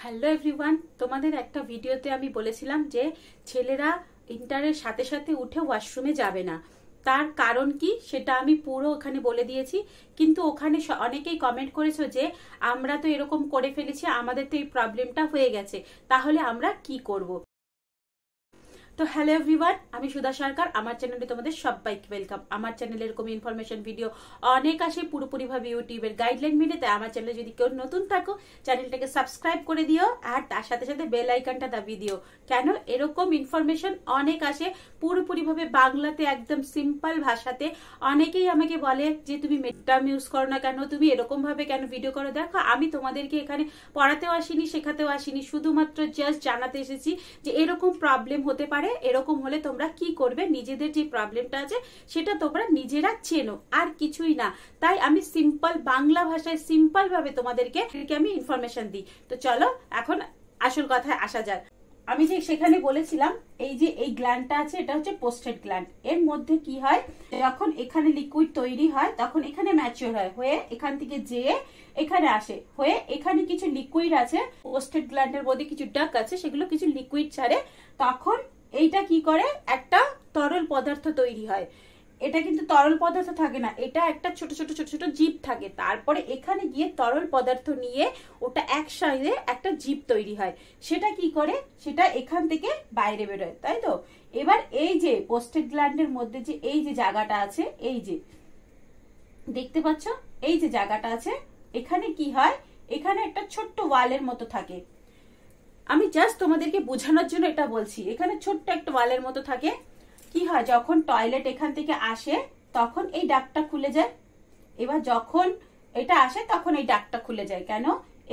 Hello everyone, তোমাদের একটা ভিডিওতে আমি বলেছিলাম যে ছেলেরা ইন্টারের সাথে সাথে উঠে ওয়াশরুমে যাবে না। তার কারণ কি সেটা আমি পুরো ওখানে বলে দিয়েছি, কিন্তু ওখানে অনেকেই কমেন্ট করেছো যে আমরা তো এরকম করে ফেলেছি, আমাদের তো এই প্রবলেমটা হয়ে গেছে, তাহলে আমরা কি করব। তো হ্যালো এভরিওয়ান, আমি সুধা সরকার। আমার চ্যানেলে তোমাদের সবাইকে ওয়েলকাম। আমার চ্যানেলে এরকম ইনফরমেশন ভিডিও অনেক আসে পুরোপুরিভাবে ইউটিউবের গাইডলাইন মেনে। তাই আমার চ্যানেলে যদি কেউ নতুন থাকো, চ্যানেলটাকে সাবস্ক্রাইব করে দিও আর তার সাথে সাথে বেল আইকনটা দাবিয়ে দিও। কেন এরকম ইনফরমেশন অনেক আসে পুরোপুরিভাবে বাংলাতে, একদম সিম্পল ভাষাতে। অনেকেই আমাকে বলে যে তুমি মেটাম ইউজ করো না কেন, তুমি এরকম ভাবে কেন ভিডিও করো। দেখো, আমি তোমাদেরকে এখানে পড়াতেও আসিনি, শেখাতেও আসিনি, শুধুমাত্র জাস্ট জানাতে এসেছি যে এরকম প্রবলেম হতে পারে। এরকম হলে তোমরা কি করবে, নিজেদের যে প্রবলেমটা আছে সেটা তোমরা নিজেরা চেনো, আর কিছুই না। তাই আমি সিম্পল বাংলা ভাষায় সিম্পল ভাবে তোমাদেরকে আমি ইনফরমেশন দিই। তো চলো এখন আসল কথায় আসা যাক। আমি যে সেখানে বলেছিলাম এই যে এই গ্ল্যান্ডটা আছে, এটা হচ্ছে পোস্টেড গ্ল্যান্ড। এর মধ্যে কি হয়, যখন এখানে লিকুইড তৈরি হয় তখন এখানে ম্যাচিওর হয়, হয়ে এখান থেকে যেয়ে এখানে আসে, হয়ে এখানে কিছু লিকুইড আছে। পোস্টেড গ্ল্যান্ডের মধ্যে কিছু ডাক আছে, সেগুলো কিছু লিকুইড ছাড়ে। তখন এইটা কি করে, একটা তরল পদার্থ তৈরি হয়। এটা কিন্তু তরল পদার্থ থাকে না, এটা একটা ছোট ছোট ছোট ছোট জীব থাকে। তারপরে এখানে গিয়ে তরল পদার্থ নিয়ে ওটা একসাথে একটা জীব তৈরি হয়। সেটা কি করে, সেটা এখান থেকে বাইরে বেরোয়, তাই তো। এবার এই যে পোস্টেড গ্ল্যান্ডের মধ্যে যে এই যে জায়গাটা আছে, এই যে দেখতে পাচ্ছ, এই যে জায়গাটা আছে, এখানে কি হয়, এখানে একটা ছোট্ট ওয়ালের মতো থাকে। আমি জাস্ট তোমাদেরকে বোঝানোর জন্য এটা বলছি। এখানে ছোট্ট একটা ওয়ালের মতো থাকে। কি হয়, যখন টয়লেট এখান থেকে আসে তখন এই ডাকটা খুলে যায়। এবার যখন এটা আসে তখন এই ডাকটা খুলে যায়। কেন,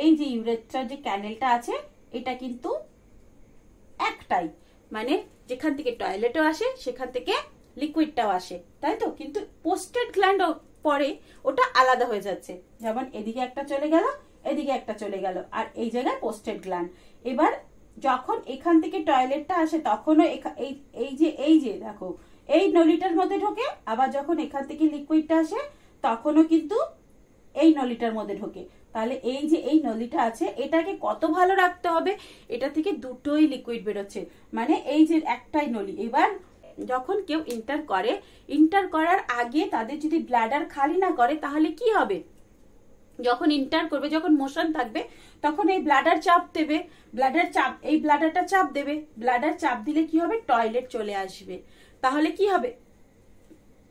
এই যে ইউরেথ্রার যে ক্যানেলটা আছে এটা কিন্তু একটাই, মানে যেখান থেকে টয়লেটও আসে সেখান থেকে লিকুইডটাও আসে, তাই তো। কিন্তু পোস্টেড গ্ল্যান্ড পরে ওটা আলাদা হয়ে যাচ্ছে, যেমন এদিকে একটা চলে গেল, এদিকে একটা চলে গেল, আর এই জায়গায় পোস্টেড গ্ল্যান্ড। এবার যখন এখান থেকে টয়লেটটা আসে তখনও এই যে দেখো এই নলিটার মধ্যে ঢোকে, আবার যখন এখান থেকে লিকুইডটা আসে তখনও কিন্তু এই নলিটার মধ্যে ঢোকে। তাহলে এই যে এই নলিটা আছে এটাকে কত ভালো রাখতে হবে, এটা থেকে দুটোই লিকুইড বেরোচ্ছে, মানে এই যে একটাই নলি। এবার যখন কেউ ইন্টার করে, ইন্টার করার আগে তাদের যদি ব্লাডার খালি না করে তাহলে কি হবে, যখন ইন্টার করবে, যখন মোশন থাকবে তখন এই ব্লাডার চাপ দেবে, ব্লাডার চাপ, এই ব্লাডারটা চাপ দেবে, ব্লাডার চাপ দিলে কি হবে, টয়লেট চলে আসবে। তাহলে কি হবে,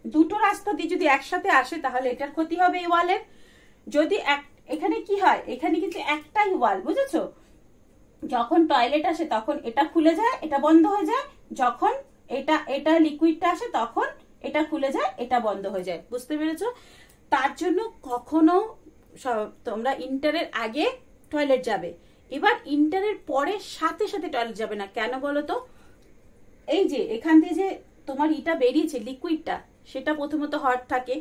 দুটো রাস্তা দিয়ে যদি একসাথে আসে তাহলে এটার ক্ষতি হবে এই ওয়ালের। যদি এখানে কি হয়, এখানে কিন্তু একটাই ওয়াল, বুঝেছো। যখন টয়লেট আসে তখন এটা খুলে যায়, এটা বন্ধ হয়ে যায়। যখন এটা লিকুইডটা আসে তখন এটা খুলে যায়, এটা বন্ধ হয়ে যায়। বুঝতে পেরেছো? তার জন্য কখনো তোমরা ইন্টারের আগে টয়লেট যাবে, এবার ইন্টারের পরে সাথে সাথে টয়লেট যাবে না। কেন বলো তো, এই যে এখান থেকে যে তোমার ইটা বেরিয়েছে লিকুইডটা, সেটা প্রথমত হট থাকে,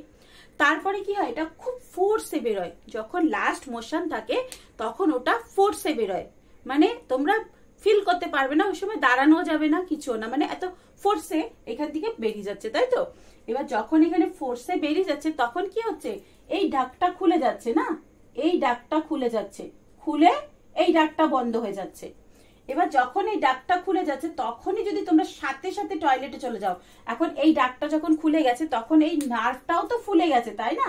তারপরে কি হয়, এটা খুব ফোর্সে বেরোয়। যখন লাস্ট মোশন থাকে তখন ওটা ফোর্সে বেরোয়, মানে তোমরা ফিল করতে পারবে না, ওই সময় দাঁড়ানো যাবে না, কিছু না, মানে এত ফোর্সে এখান থেকে বেরিয়ে যাচ্ছে, তাই তো। এবার যখন এখানে ফোর্সে বেরিয়ে যাচ্ছে তখন কি হচ্ছে, এই ডাকটা খুলে যাচ্ছে না, এই ডাকটা খুলে যাচ্ছে, খুলে এই ডাকটা বন্ধ হয়ে যাচ্ছে। এবার যখন এই ডাকটা খুলে যাচ্ছে তখনই যদি তোমরা সাথে সাথে টয়লেটে চলে যাও, এখন এই ডাকটা যখন খুলে গেছে তখন এই নার্ভটাও তো ফুলে গেছে, তাই না।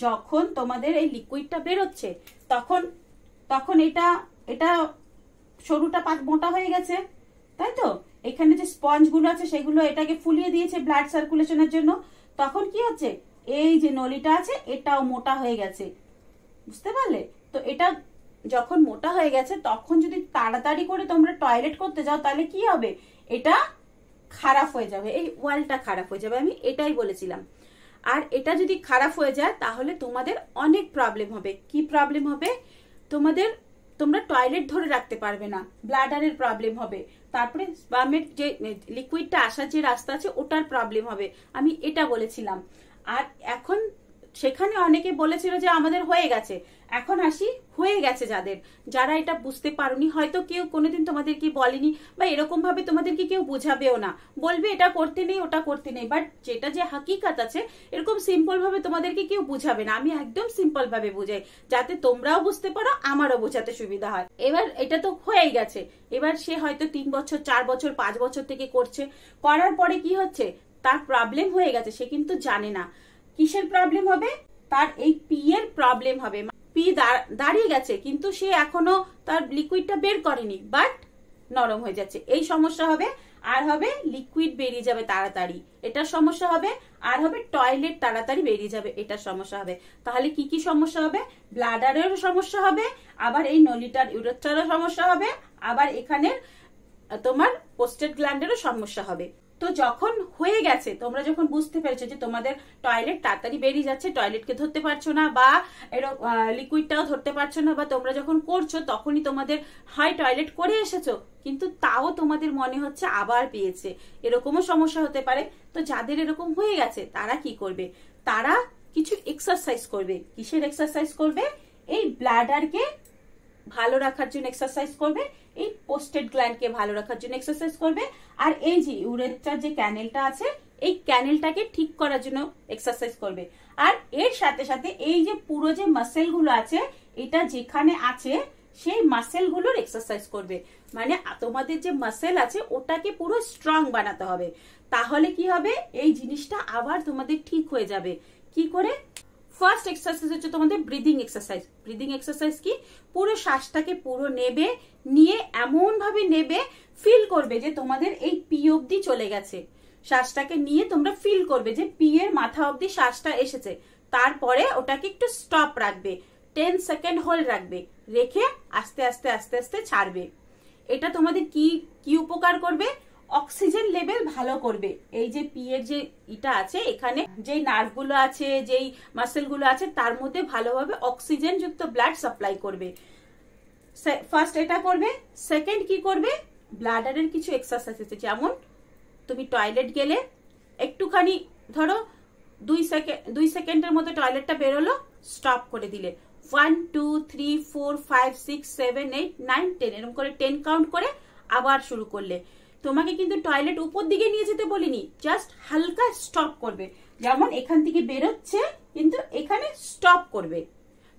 যখন তোমাদের এই লিকুইডটা বেরোচ্ছে তখন তখন এটা সরুটা মোটা হয়ে গেছে, তাই তো। এখানে যে স্পঞ্জ গুলো আছে সেগুলো এটাকে ফুলিয়ে দিয়েছে ব্লাড সার্কুলেশনের জন্য। তখন কি হচ্ছে, এই যে নলিটা আছে এটাও মোটা হয়ে গেছে, বুঝতে পারলে তো। এটা যখন মোটা হয়ে গেছে তখন যদি তাড়াতাড়ি করে তোমরা টয়লেট করতে যাও তাহলে কি হবে, এটা খারাপ হয়ে যাবে, এই ওয়ালটা খারাপ হয়ে যাবে, আমি এটাই বলেছিলাম। আর এটা যদি খারাপ হয়ে যায় তাহলে তোমাদের অনেক প্রবলেম হবে। কি প্রবলেম হবে, তোমরা টয়লেট ধরে রাখতে পারবে না, ব্লাডারের প্রবলেম হবে, তারপরে স্পামের যে লিকুইডটা আসার যে রাস্তা আছে ওটার প্রবলেম হবে, আমি এটা বলেছিলাম। আর এখন সেখানে অনেকে বলেছিল যে আমাদের হয়ে গেছে। এখন আসি হয়ে গেছে যারা এটা বুঝতে পারোনি, হয়তো কেউ কোনোদিন তোমাদেরকে বলেনি বা এরকম ভাবে তোমাদেরকে কেউ বোঝাবেও না, বলবে এটা করতে নেই ওটা করতে নেই, বাট যেটা যে হাকিকাত আছে এরকম সিম্পল ভাবে তোমাদেরকে কেউ বুঝাবে না। আমি একদম সিম্পল ভাবে বুঝাই যাতে তোমরাও বুঝতে পারো, আমারও বোঝাতে সুবিধা হয়। এবার এটা তো হয়েই গেছে, এবার সে হয়তো 3 বছর 4 বছর 5 বছর থেকে করছে, করার পরে কি হচ্ছে, তার প্রবলেম হয়ে গেছে, সে কিন্তু জানে না কিসের প্রবলেম হবে, তার এই পি এর প্রবলেম হবে। পি দাঁড়িয়ে গেছে কিন্তু সে এখনো তার লিকুইডটা বের করেনি, বাট নরম হয়ে যাচ্ছে, এই সমস্যা হবে। আর হবে লিকুইড বেরিয়ে যাবে তাড়াতাড়ি, এটার সমস্যা হবে। আর হবে টয়লেট তাড়াতাড়ি বেরিয়ে যাবে, এটার সমস্যা হবে। তাহলে কি কি সমস্যা হবে, ব্লাডারেরও সমস্যা হবে, আবার এই নলিটার ইউরেথ্রারও সমস্যা হবে, আবার এখানের তোমার প্রোস্টেট গ্ল্যান্ডেরও সমস্যা হবে। তো যখন হয়ে গেছে, তোমরা যখন বুঝতে পেরেছো যে তোমাদের টয়লেট তাড়াতাড়ি বেরিয়ে যাচ্ছে, টয়লেটকে ধরতে পারছো না বা লিকুইডটাও ধরতে পারছো না, বা তোমরা যখন করছো তখনই তোমাদের হয় টয়লেট করে এসেছো কিন্তু তাও তোমাদের মনে হচ্ছে আবার পেয়েছে, এরকমও সমস্যা হতে পারে। তো যাদের এরকম হয়ে গেছে তারা কি করবে, তারা কিছু এক্সারসাইজ করবে। কিসের এক্সারসাইজ করবে, এই ব্লাডারকে ভালো রাখার জন্য এক্সারসাইজ করবে, এই পোস্টেড গ্ল্যান্ডকে ভালো রাখার জন্য এক্সারসাইজ করবে, আর এই যে ইউরেথ্রার যে ক্যানেলটা আছে এই ক্যানেলটাকে ঠিক করার জন্য এক্সারসাইজ করবে। আর এর সাথে সাথে এই যে পুরো যে মাসেল গুলো আছে, এটা যেখানে আছে সেই মাসেল গুলোর এক্সারসাইজ করবে। মানে তোমাদের যে মাসেল আছে ওটাকে পুরো স্ট্রং বানাতে হবে, তাহলে কি হবে, এই জিনিসটা আবার তোমাদের ঠিক হয়ে যাবে। কি করে, ফার্স্ট এক্সারসাইজ হচ্ছে তোমাদের ব্রিদিং এক্সারসাইজ। ব্রিদিং এক্সারসাইজ কি, পুরো শ্বাসটাকে পুরো নেবে, নিয়ে এমন ভাবে নেবে ফিল করবে যে তোমাদের এই পি অবধি চলে গেছে। শ্বাসটাকে নিয়ে তোমরা ফিল করবে যে পি এর মাথা অবধি শ্বাসটা এসেছে, তারপরে ওটাকে একটু স্টপ রাখবে, 10 সেকেন্ড হোল্ড রাখবে, রেখে আস্তে আস্তে আস্তে আস্তে ছাড়বে। এটা তোমাদের কি কি উপকার করবে, অক্সিজেন লেভেল ভালো করবে। এই যে পি এর যে এটা আছে, এখানে যেই নার্ভ গুলো আছে, যেই মাসেল গুলো আছে, তার মধ্যে ভালোভাবে অক্সিজেন যুক্ত ব্লাড সাপ্লাই করবে। ফার্স্ট এটা করবে। সেকেন্ড কি করবে, ব্লাডারের কিছু এক্সারসাইজ আছে, যেমন তুমি টয়লেট গেলে একটুখানি ধরো 2 সেকেন্ডের মতো টয়লেটটা বেরোলো, স্টপ করে দিলে 1 2 3 4 5 6 7 8 9 10 এরকম করে 10 কাউন্ট করে আবার শুরু করলে। তোমাকে কিন্তু টয়লেট উপর দিকে নিয়ে যেতে বলিনি, জাস্ট হালকা স্টপ করবে, যেমন এখান থেকে বেরোচ্ছে কিন্তু এখানে স্টপ করবে,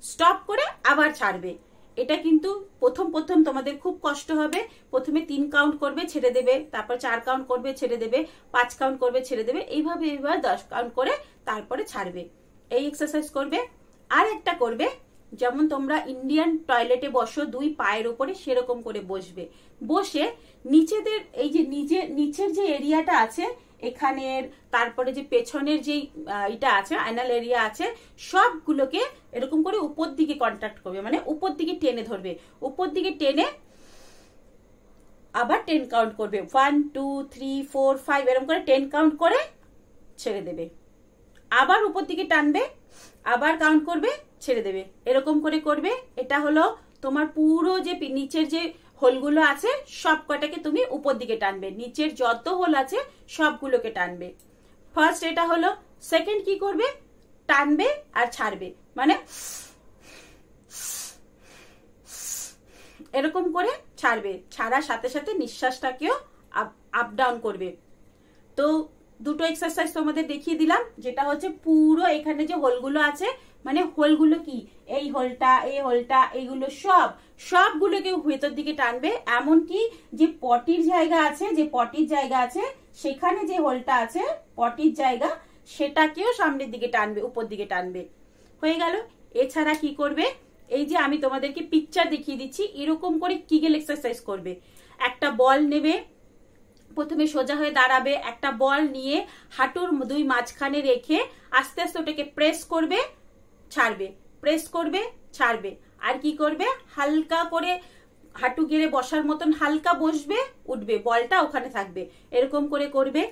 স্টপ করে আবার ছাড়বে। এটা কিন্তু প্রথম তোমাদের খুব কষ্ট হবে। প্রথমে 3 কাউন্ট করবে ছেড়ে দেবে, তারপর 4 কাউন্ট করবে ছেড়ে দেবে, 5 কাউন্ট করবে ছেড়ে দেবে, এইভাবে 10 কাউন্ট করে তারপরে ছাড়বে। এই এক্সারসাইজ করবে। আর একটা করবে, যেমন তোমরা ইন্ডিয়ান টয়লেটে বসো 2 পায়ের উপরে, সেরকম করে বসবে। বসে নিচেদের এই যে নিচের যে এরিয়াটা আছে এখানের, তারপরে যে পেছনের যে এটা আছে অ্যানাল এরিয়া আছে, সবগুলোকে এরকম করে উপর দিকে কন্ট্যাক্ট করবে, মানে উপর দিকে টেনে ধরবে, উপর দিকে টেনে আবার 10 কাউন্ট করবে, 1 2 3 4 5 এরকম করে 10 কাউন্ট করে ছেড়ে দেবে। আবার উপর দিকে টানবে, আবার কাউন্ট করবে, ছেড়ে দেবে, এরকম করে করবে। এটা হলো তোমার পুরো যে নিচের যে হোলগুলো আছে সব কটাকে তুমি উপর দিকে টানবে, নিচের যত হোল আছে সবগুলোকে টানবে। ফার্স্ট এটা হলো। সেকেন্ড কি করবে, টানবে আর ছাড়বে, মানে এরকম করে ছাড়বে, ছাড়ার সাথে সাথে নিঃশ্বাসটাকেও আপ ডাউন করবে। তো দুটো এক্সারসাইজ তোমাদের দেখিয়ে দিলাম, যেটা হচ্ছে পুরো এখানে যে হোলগুলো আছে, মানে হোলগুলো কি, এই হোলটা এই হোলটা এইগুলো সবগুলোকে ভেতর দিকে টানবে। এমনকি যে পটির জায়গা আছে, সেখানে যে হোলটা আছে পটির জায়গা, সেটাকেও সামনের দিকে টানবে, উপর দিকে টানবে। হয়ে গেল। এছাড়া কি করবে, এই যে আমি তোমাদেরকে পিকচার দেখিয়ে দিচ্ছি, এরকম করে কিগেল এক্সারসাইজ করবে। একটা বল নেবে, প্রথমে সোজা হয়ে দাঁড়াবে, একটা বল নিয়ে হাঁটুর 2 মাঝখানে রেখে আস্তে আস্তে ওটাকে প্রেস করবে, ছাড়বে, প্রেস করবে, ছাড়বে। আর কি করবে, হালকা করে হাঁটু গেড়ে বসার মতন হালকা বসবে, উঠবে, বলটা ওখানে থাকবে, এরকম করে করবে।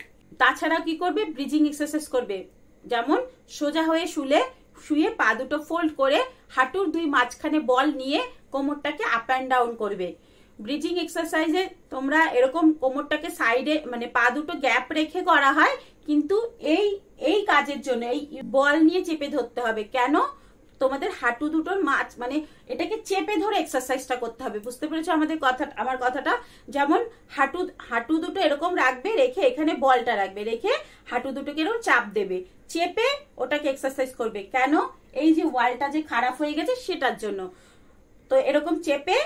তাছাড়া কি করবে, ব্রিজিং এক্সারসাইজ করবে, যেমন সোজা হয়ে শুয়ে পা দুটো ফোল্ড করে হাঁটুর 2 মাঝখানে বল নিয়ে কোমরটাকে আপ অ্যান্ড ডাউন করবে। ব্রিজিং এক্সারসাইজে তোমরা এরকম কোমরটাকে সাইডে মানে পা দুটো গ্যাপ রেখে করা হয়, কিন্তু এই এই কাজের জন্য এই বল নিয়ে চেপে ধরতে হবে। কেন? তোমাদের হাঁটু দুটোর মাছ মানে এটাকে চেপে ধরে এক্সারসাইজটা করতে হবে। বুঝতে পেরেছো আমার কথাটা? যেমন হাঁটু দুটো এরকম রাখবে, রেখে এখানে বলটা রাখবে, রেখে হাঁটু দুটোকে এরকম চাপ দেবে, চেপে ওটাকে এক্সারসাইজ করবে। কেন? এই যে ওয়ালটা যে খারাপ হয়ে গেছে সেটার জন্য। তো এরকম চেপে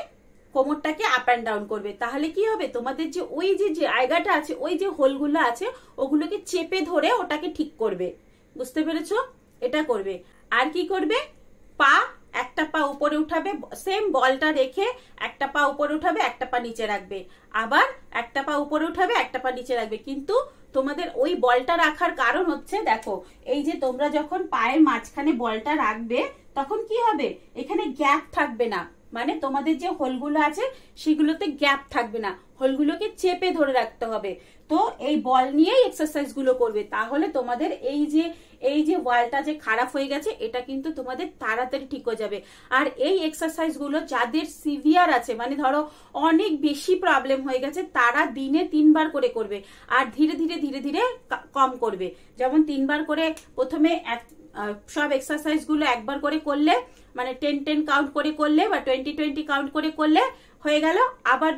কোমরটাকে আপ অ্যান্ড ডাউন করবে। তাহলে কি হবে? তোমাদের যে ওই যে জায়গাটা আছে, ওই যে হোলগুলো আছে, ওগুলোকে চেপে ধরে ওটাকে ঠিক করবে। বুঝতে পেরেছো? এটা করবে। আর কি করবে? পা একটা পা উপরে উঠাবে, সেম বলটা রেখে একটা পা উপরে উঠাবে, একটা পা নিচে রাখবে, আবার একটা পা উপরে উঠাবে, একটা পা নিচে রাখবে। কিন্তু তোমাদের ওই বলটা রাখার কারণ হচ্ছে, দেখো এই যে তোমরা যখন পায়ের মাঝখানে বলটা রাখবে তখন কি হবে? এখানে গ্যাপ থাকবে না, মানে তোমাদের যে হোলগুলো আছে সেগুলোতে গ্যাপ থাকবে না, হোলগুলোকে চেপে ধরে রাখতে হবে। তো এই বল নিয়েই এক্সারসাইজ গুলো করবে। তাহলে তোমাদের এই যে ওয়ালটা যে খারাপ হয়ে গেছে এটা কিন্তু তোমাদের তাড়াতাড়ি ঠিক হয়ে যাবে। আর এই এক্সারসাইজ গুলো যাদের সিভিয়ার আছে, মানে ধরো অনেক বেশি প্রবলেম হয়ে গেছে, তারা দিনে 3 বার করে করবে, আর ধীরে ধীরে ধীরে ধীরে কম করবে। যেমন 3 বার করে প্রথমে সব এক্সারসাইজ গুলো একবার করে করলে, মানে 10-10 কাউন্ট করে করলে বা 20-20 কাউন্ট করে করলে হয়ে গেল। আবার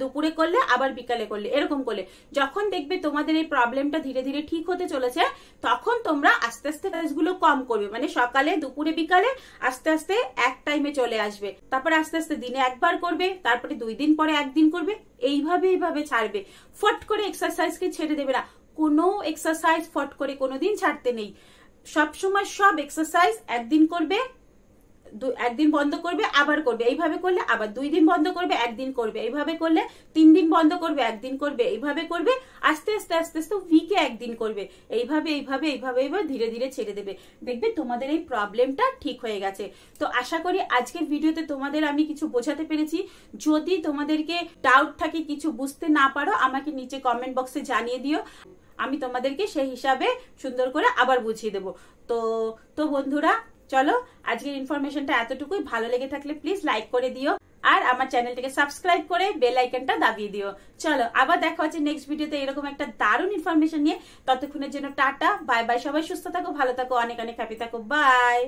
দুপুরে করলে, আবার বিকালে করলে, এরকম করলে যখন দেখবে তোমাদের এই প্রবলেমটা ধীরে ধীরে ঠিক হতে চলেছে, তখন তোমরা আস্তে আস্তে কাজগুলো কম করবে। মানে সকালে, দুপুরে, বিকালে আস্তে আস্তে এক টাইমে চলে আসবে। তারপরে আস্তে আস্তে দিনে একবার করবে, তারপরে 2 দিন পরে একদিন করবে, এইভাবে ছাড়বে। ফট করে এক্সারসাইজকে ছেড়ে দেবে না। কোনো এক্সারসাইজ ফট করে কোনোদিন ছাড়তে নেই। সবসময় সব এক্সারসাইজ একদিন করবে, একদিন বন্ধ করবে, আবার করবে। এইভাবে করলে আবার 2 দিন বন্ধ করবে, একদিন করবে। এইভাবে করলে 3 দিন বন্ধ করবে, একদিন করবে। এইভাবে করবে, আস্তে আস্তে আস্তে আস্তে উইকে একদিন করবে। এইভাবে ধীরে ধীরে ছেড়ে দেবে। দেখবে তোমাদের এই প্রবলেমটা ঠিক হয়ে গেছে। তো আশা করি আজকের ভিডিওতে তোমাদের আমি কিছু বোঝাতে পেরেছি। যদি তোমাদেরকে ডাউট থাকে, কিছু বুঝতে না পারো, আমাকে নিচে কমেন্ট বক্সে জানিয়ে দিও, আমি তোমাদেরকে সেই হিসাবে সুন্দর করে আবার বুঝিয়ে দেবো। তো বন্ধুরা, চলো আজকের ইনফরমেশনটা এতটুকুই। ভালো লেগে থাকলে প্লিজ লাইক করে দিও, আর আমার চ্যানেলটাকে সাবস্ক্রাইব করে বেল আইকনটা দাবিয়ে দিও। চলো আবার দেখা হচ্ছে নেক্সট ভিডিওতে এরকম একটা দারুণ ইনফরমেশন নিয়ে। ততক্ষণের জন্য টাটা, বাই বাই। সবাই সুস্থ থাকো, ভালো থাকো, অনেক অনেক হ্যাপি থাকো, বাই।